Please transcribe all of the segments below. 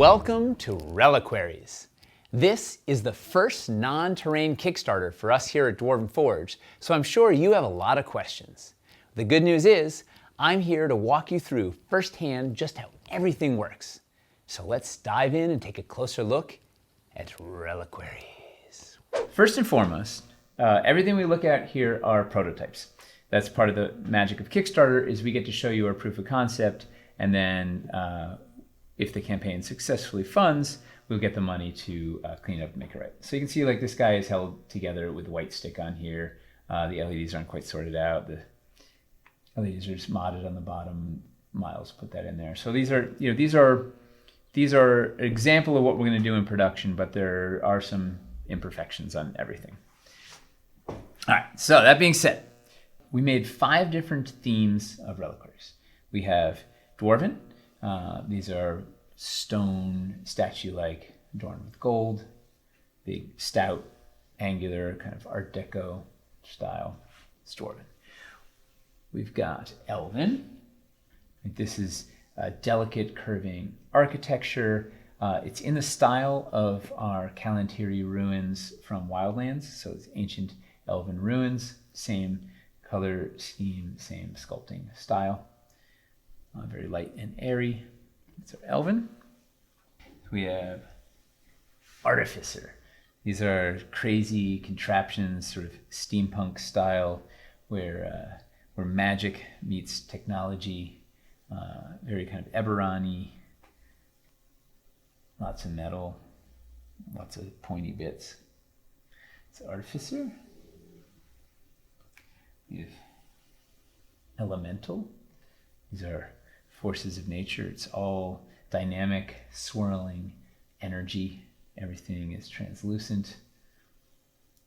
Welcome to Reliquaries. This is the first non-terrain Kickstarter for us here at Dwarven Forge, so I'm sure you have a lot of questions. The good news is, I'm here to walk you through firsthand just how everything works. So let's dive in and take a closer look at Reliquaries. First and foremost, everything we look at here are prototypes. That's part of the magic of Kickstarter, is we get to show you our proof of concept, and then if the campaign successfully funds, we'll get the money to clean up and make it right. So you can see like this guy is held together with white stick on here. The LEDs aren't quite sorted out. The LEDs are just modded on the bottom. Miles put that in there. So these are an example of what we're going to do in production, but there are some imperfections on everything. All right, so that being said, we made 5 different themes of Reliquaries. We have Dwarven. These are stone statue-like, adorned with gold, big, stout, angular, kind of Art Deco style. It's Dwarven. We've got Elven. This is a delicate, curving architecture. It's in the style of our Kalantiri ruins from Wildlands, so it's ancient Elven ruins, same color scheme, same sculpting style. Very light and airy. So Elven. We have Artificer. These are crazy contraptions, sort of steampunk style, where magic meets technology. Very kind of Eberron-y. Lots of metal, lots of pointy bits. It's Artificer. We have Elemental. These are forces of nature. It's all dynamic, swirling energy. Everything is translucent,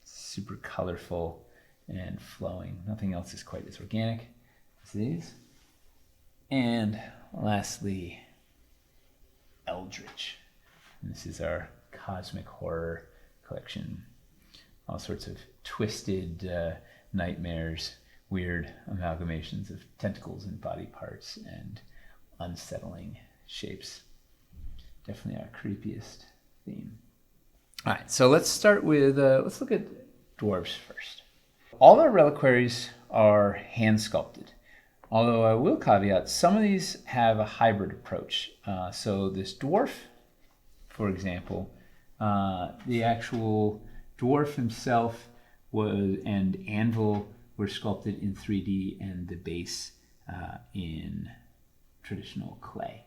super colorful and flowing. Nothing else is quite as organic as these. And lastly, Eldritch. And this is our cosmic horror collection. All sorts of twisted nightmares, weird amalgamations of tentacles and body parts and unsettling shapes. Definitely our creepiest theme. All right, so let's start with, let's look at dwarves first. All our reliquaries are hand sculpted. Although I will caveat, some of these have a hybrid approach. So this dwarf, for example, the actual dwarf himself and anvil were sculpted in 3D, and the base in traditional clay.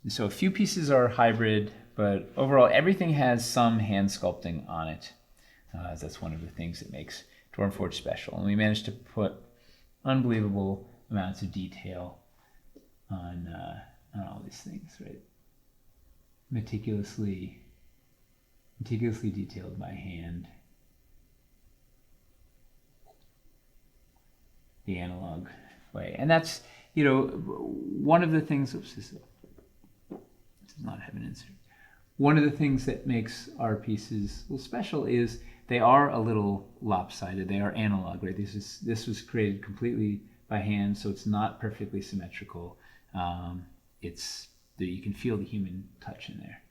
So a few pieces are hybrid, but overall everything has some hand sculpting on it. That's one of the things that makes Dwarven Forge special. And we managed to put unbelievable amounts of detail on all these things, right? Meticulously detailed by hand. The analog way. And that's, one of the things, this does not have an insert. One of the things that makes our pieces a little special is they are a little lopsided. They are analog, right? This was created completely by hand, so it's not perfectly symmetrical. You can feel the human touch in there.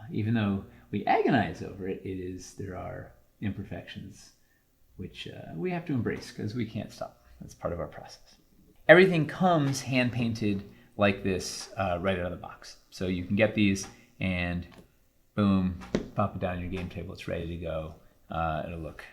Even though we agonize over it, there are imperfections which we have to embrace because we can't stop. That's part of our process. Everything comes hand-painted like this right out of the box. So you can get these and boom, pop it down on your game table. It's ready to go. It'll look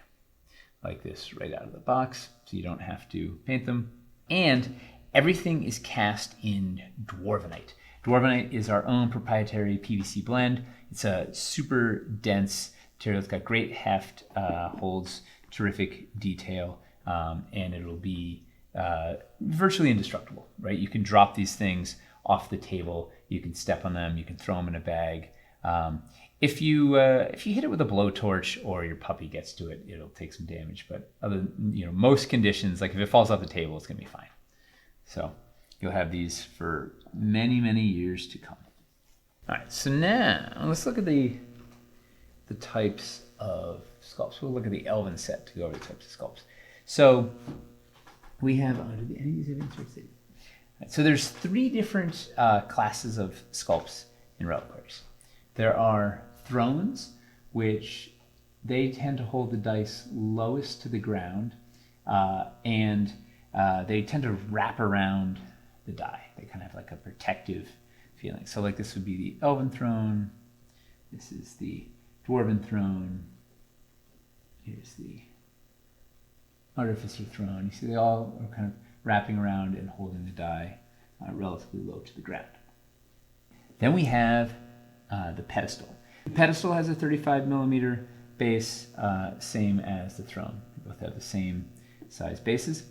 like this right out of the box, so you don't have to paint them. And everything is cast in Dwarvenite. Dwarvenite is our own proprietary PVC blend. It's a super dense material. It's got great heft, holds terrific detail, and it'll be virtually indestructible, right? You can drop these things off the table. You can step on them. You can throw them in a bag. If you hit it with a blowtorch or your puppy gets to it, it'll take some damage. But most conditions, like if it falls off the table, it's gonna be fine. So you'll have these for many, many years to come. All right, so now let's look at the types of sculpts. We'll look at the Elven set to go over the types of sculpts. So we have, do any of these have inserts? So there's 3 different classes of sculpts in Reliquaries. There are thrones, which they tend to hold the dice lowest to the ground, and they tend to wrap around the die. They kind of have like a protective feeling. So like this would be the Elven throne, this is the Dwarven throne, here's the Artificer throne. You see they all are kind of wrapping around and holding the die relatively low to the ground. Then we have the pedestal. The pedestal has a 35 millimeter base, same as the throne. They both have the same size bases.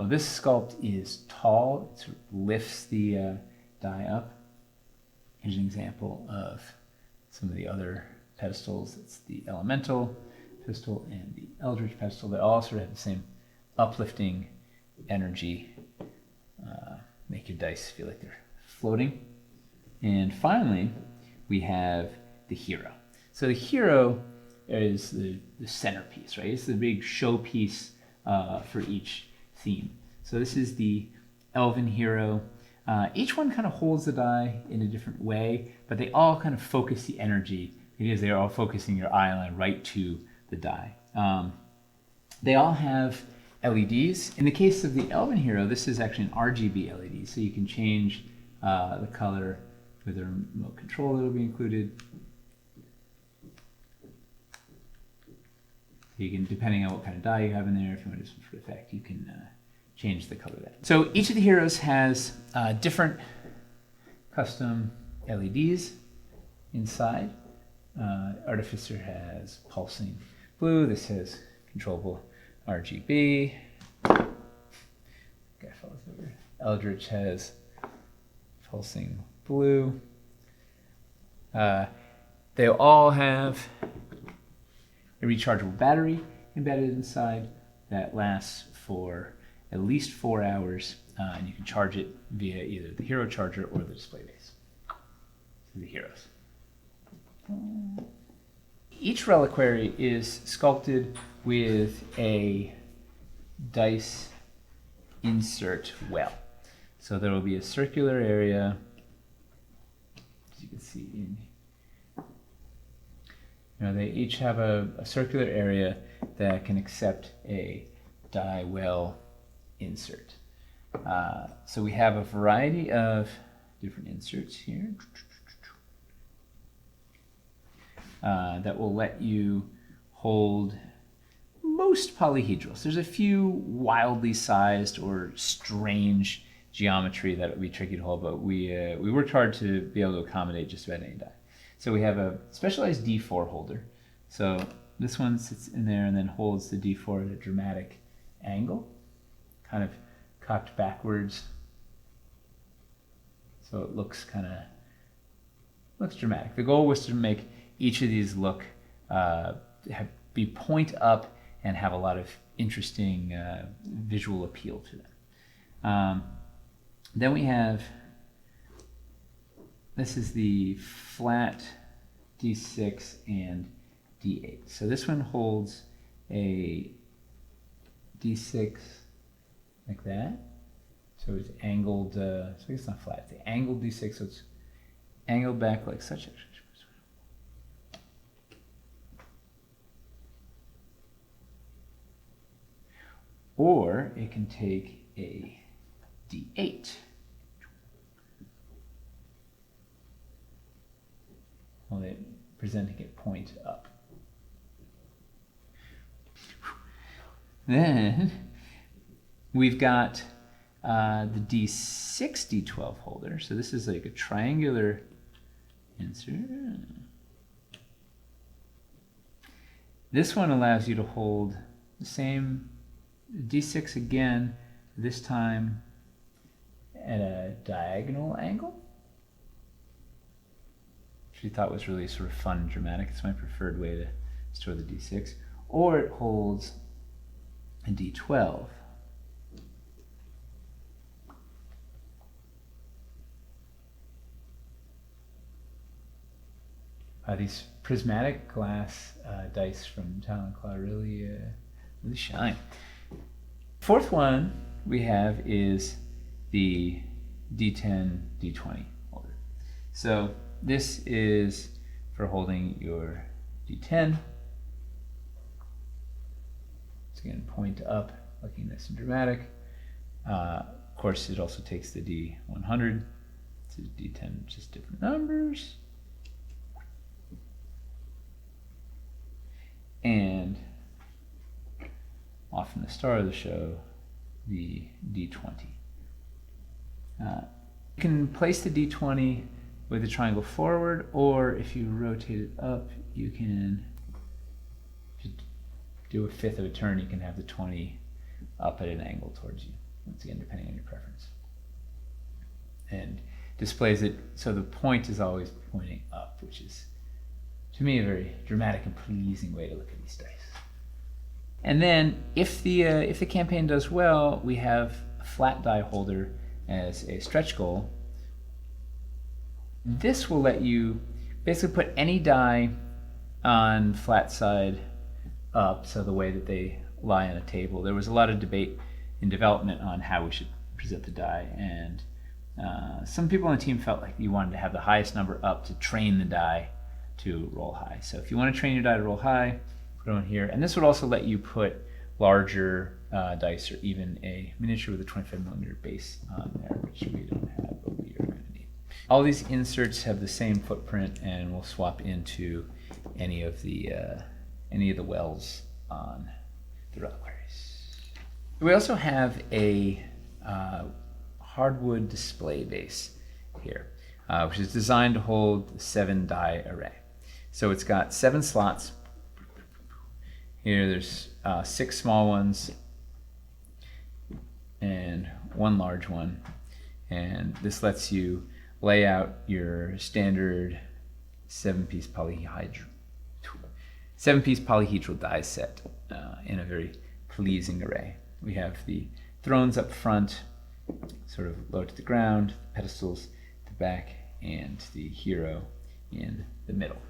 This sculpt is tall. It sort of lifts the die up. Here's an example of some of the other pedestals. It's the Elemental pedestal and the Eldritch pedestal. They all sort of have the same uplifting energy, make your dice feel like they're floating. And finally, we have the hero. So the hero is the centerpiece, right? It's the big showpiece for each theme. So this is the Elven hero. Each one kind of holds the die in a different way, but they all kind of focus the energy because they're all focusing your eye line right to the die. They all have LEDs. In the case of the Elven hero, this is actually an RGB LED, so you can change the color with a remote control that will be included. You can, depending on what kind of die you have in there, if you want to do some sort of effect, you can change the color of that. So each of the heroes has different custom LEDs inside. Artificer has pulsing blue. This has controllable RGB. Guy follows over. Eldritch has pulsing blue. They all have a rechargeable battery embedded inside that lasts for at least 4 hours, and you can charge it via either the hero charger or the display base. So the heroes. Each reliquary is sculpted with a dice insert well. So there will be a circular area, as you can see in. They each have a circular area that can accept a die well insert. So we have a variety of different inserts here that will let you hold most polyhedrals. There's a few wildly sized or strange geometry that would be tricky to hold, but we worked hard to be able to accommodate just about any die. So we have a specialized D4 holder. So this one sits in there and then holds the D4 at a dramatic angle, kind of cocked backwards. So it looks dramatic. The goal was to make each of these look, be point up and have a lot of interesting visual appeal to them. Then we have, this is the flat D6 and D8. So this one holds a D6 like that. So it's angled, so I guess it's not flat, it's the angled D6, so it's angled back like such. Or it can take a D8. Well, they're presenting it point up. Then we've got the D6, D12 holder. So this is like a triangular insert. This one allows you to hold the same D6 again, this time at a diagonal angle, which we thought was really sort of fun and dramatic. It's my preferred way to store the D6. Or it holds a D12. These prismatic glass dice from Talon Claw really shine. Fourth one we have is the D10, D20 holder. So this is for holding your D10. So again, point up, looking nice and dramatic. Of course, it also takes the D100. So D10, just different numbers. And often the star of the show, the D20. You can place the D20 with the triangle forward, or if you rotate it up, you can just do a fifth of a turn. You can have the 20 up at an angle towards you, once again, depending on your preference. And displays it so the point is always pointing up, which is, to me, a very dramatic and pleasing way to look at these dice. And then, if the campaign does well, we have a flat die holder as a stretch goal. This will let you basically put any die on flat side up, so the way that they lie on a table. There was a lot of debate in development on how we should present the die, and some people on the team felt like you wanted to have the highest number up to train the die to roll high. So if you want to train your die to roll high, put it on here. And this would also let you put larger dice, or even a miniature with a 25mm base on there, which we don't have, but we are going to need. All these inserts have the same footprint, and we'll swap into any of the wells on the Reliquaries. We also have a hardwood display base here, which is designed to hold the 7 die array. So it's got 7 slots. Here there's 6 small ones and 1 large one. And this lets you lay out your standard 7-piece polyhedral die set in a very pleasing array. We have the thrones up front, sort of low to the ground, pedestals at the back, and the hero in the middle.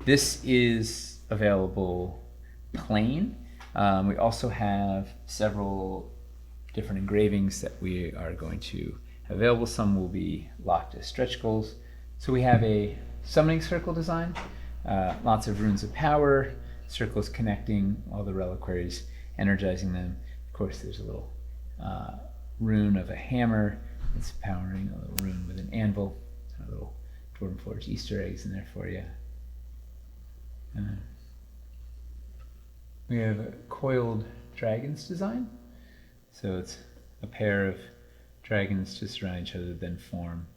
This is available plain. We also have several different engravings that we are going to have available. Some will be locked as stretch goals. So we have a summoning circle design, lots of runes of power, circles connecting all the reliquaries, energizing them. Of course, there's a little rune of a hammer that's powering, a little rune with an anvil, a little Dwarf Forge Easter eggs in there for you. We have a coiled dragons design. So it's a pair of dragons just around each other that then form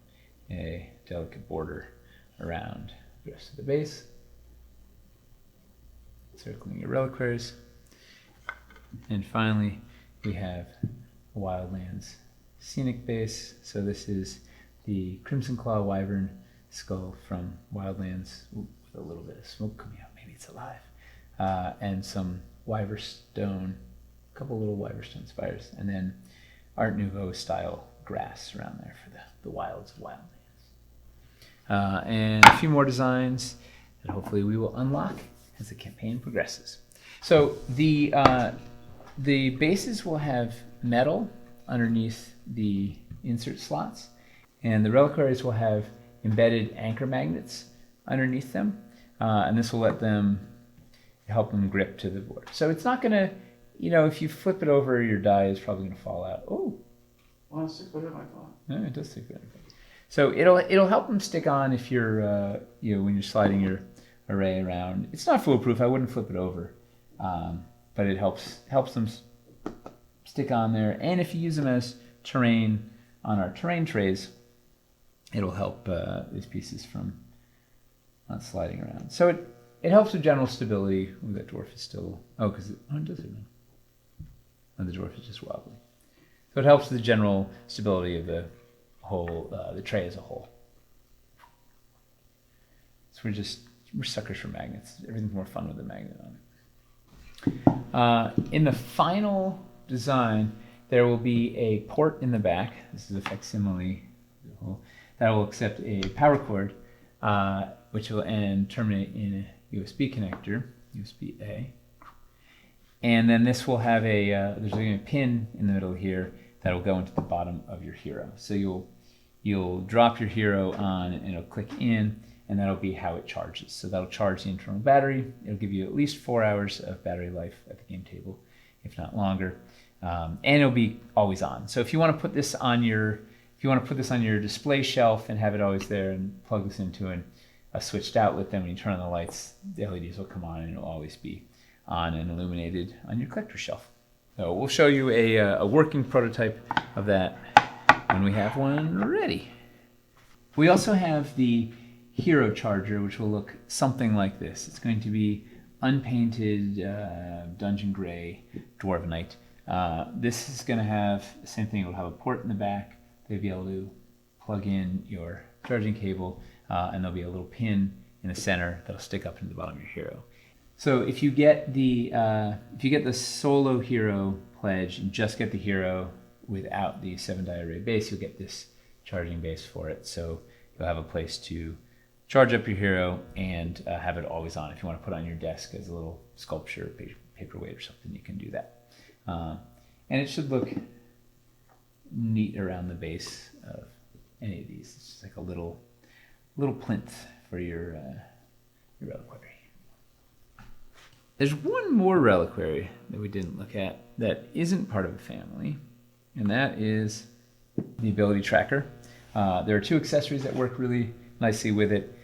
a delicate border around the rest of the base. Circling your reliquaries. And finally, we have a Wildlands scenic base. So this is the Crimson Claw Wyvern skull from Wildlands, with a little bit of smoke coming out. Maybe it's alive. And some Wyverstone, a couple little Wyverstone spires, and then Art Nouveau style grass around there for the wilds of Wildlands. And a few more designs that hopefully we will unlock as the campaign progresses. So the bases will have metal underneath the insert slots, and the reliquaries will have embedded anchor magnets underneath them, and this will let them help them grip to the board. So it's not going to, if you flip it over, your die is probably going to fall out. Oh, well, it sticks better than I thought. no, it does stick better. So it'll help them stick on if you're when you're sliding your array around. It's not foolproof. I wouldn't flip it over, but it helps them stick on there. And if you use them as terrain on our terrain trays, it'll help these pieces from not sliding around. So it helps with general stability. Ooh, that dwarf is still... Oh, because it does it. No, the dwarf is just wobbly. So it helps with the general stability of the whole, the tray as a whole. So we're suckers for magnets. Everything's more fun with a magnet on it. In the final design, there will be a port in the back. This is a facsimile that will accept a power cord, which will terminate in a USB connector, USB-A. And then this will have there's a pin in the middle here that will go into the bottom of your hero. So you'll drop your hero on and it'll click in, and that'll be how it charges. So that'll charge the internal battery. It'll give you at least 4 hours of battery life at the game table, if not longer. And it'll be always on. So if you want to put this on your display shelf and have it always there and plug this into a switched outlet, then when you turn on the lights, the LEDs will come on and it'll always be on and illuminated on your collector shelf. So we'll show you a working prototype of that when we have one ready. We also have the hero charger, which will look something like this. It's going to be unpainted dungeon gray dwarvenite. This is going to have the same thing. It'll have a port in the back. They'll be able to plug in your charging cable, and there'll be a little pin in the center that'll stick up into the bottom of your hero. So if you get the solo hero pledge and just get the hero without the 7-die array base, you'll get this charging base for it. So you'll have a place to charge up your hero and have it always on. If you want to put it on your desk as a little sculpture, paperweight or something, you can do that. And it should look neat around the base of any of these. It's just like a little plinth for your reliquary. There's one more reliquary that we didn't look at that isn't part of the family, and that is the ability tracker. There are 2 accessories that work really nicely with it.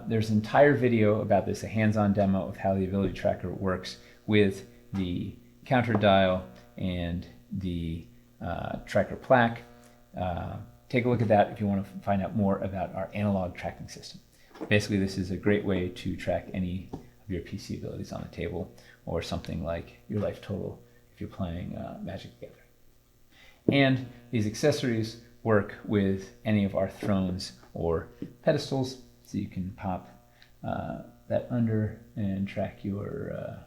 There's an entire video about this, a hands-on demo of how the ability tracker works with the counter dial and the tracker plaque. Take a look at that if you want to find out more about our analog tracking system. Basically, this is a great way to track any of your PC abilities on the table, or something like your life total if you're playing Magic the Gathering. And these accessories work with any of our thrones or pedestals, so you can pop that under and track your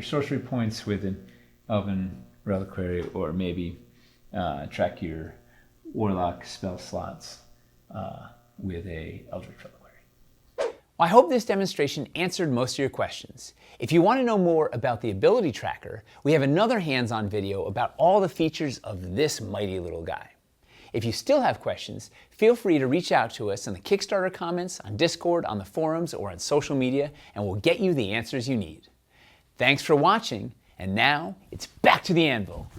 sorcery points with an Elven reliquary, or maybe track your warlock spell slots with a Eldritch reliquary. Well, I hope this demonstration answered most of your questions. If you want to know more about the ability tracker, we have another hands-on video about all the features of this mighty little guy. If you still have questions, feel free to reach out to us in the Kickstarter comments, on Discord, on the forums, or on social media, and we'll get you the answers you need. Thanks for watching, and now it's back to the anvil.